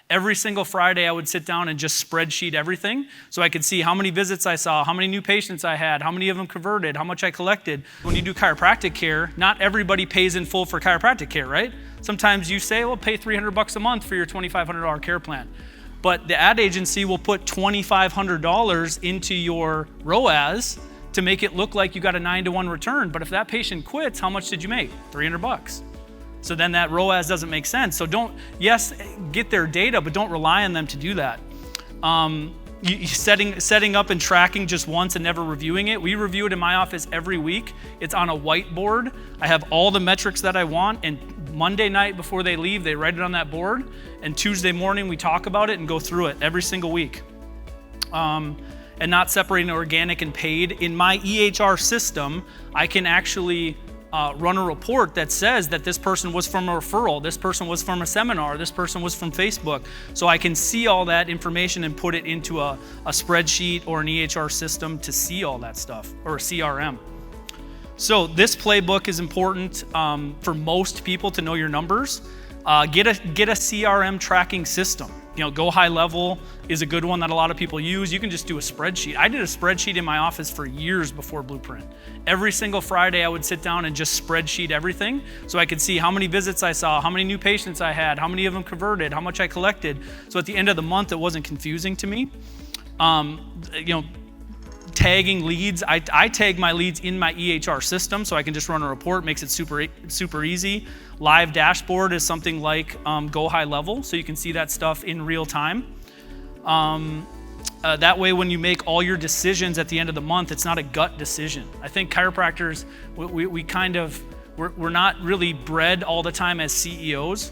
Every single Friday, I would sit down and just spreadsheet everything so I could see how many visits I saw, how many new patients I had, how many of them converted, how much I collected. When you do chiropractic care, not everybody pays in full for chiropractic care, right? Sometimes you say, well, pay $300 a month for your $2,500 care plan. But the ad agency will put $2,500 into your ROAS to make it look like you got a 9-to-1 return. But if that patient quits, how much did you make? $300. So then that ROAS doesn't make sense. So yes, get their data, but don't rely on them to do that. Setting up and tracking just once and never reviewing it. We review it in my office every week. It's on a whiteboard. I have all the metrics that I want, and Monday night before they leave, they write it on that board, and Tuesday morning we talk about it and go through it every single week. And not separating organic and paid. In my EHR system, I can actually run a report that says that this person was from a referral, this person was from a seminar, this person was from Facebook. So I can see all that information and put it into a spreadsheet or an EHR system to see all that stuff, or a CRM. So this playbook is important for most people to know your numbers. Get a CRM tracking system. Go High Level is a good one that a lot of people use. You can just do a spreadsheet. I did a spreadsheet in my office for years before Blueprint. Every single Friday, I would sit down and just spreadsheet everything so I could see how many visits I saw, how many new patients I had, how many of them converted, how much I collected. So at the end of the month, it wasn't confusing to me. Tagging leads, I tag my leads in my EHR system so I can just run a report, makes it super easy. Live dashboard is something like Go High Level, so you can see that stuff in real time. That way when you make all your decisions at the end of the month, it's not a gut decision. I think chiropractors, we're not really bred all the time as CEOs.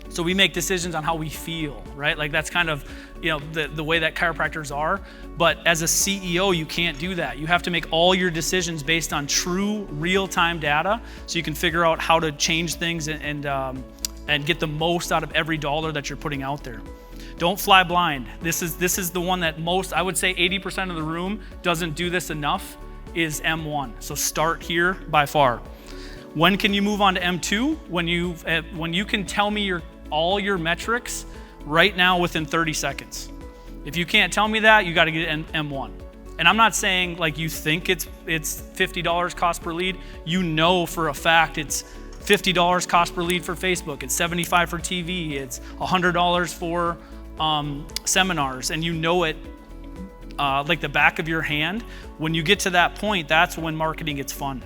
So we make decisions on how we feel, right? Like that's kind of, the way that chiropractors are. But as a CEO, you can't do that. You have to make all your decisions based on true real-time data so you can figure out how to change things and get the most out of every dollar that you're putting out there. Don't fly blind. This is the one that I would say 80% of the room doesn't do this enough, is M1. So start here by far. When can you move on to M2? When you can tell me all your metrics right now within 30 seconds. If you can't tell me that, you got to get M1. And I'm not saying like you think it's $50 cost per lead. You know for a fact it's $50 cost per lead for Facebook. It's $75 for TV. It's $100 for seminars, and you know it like the back of your hand. When you get to that point, that's when marketing gets fun.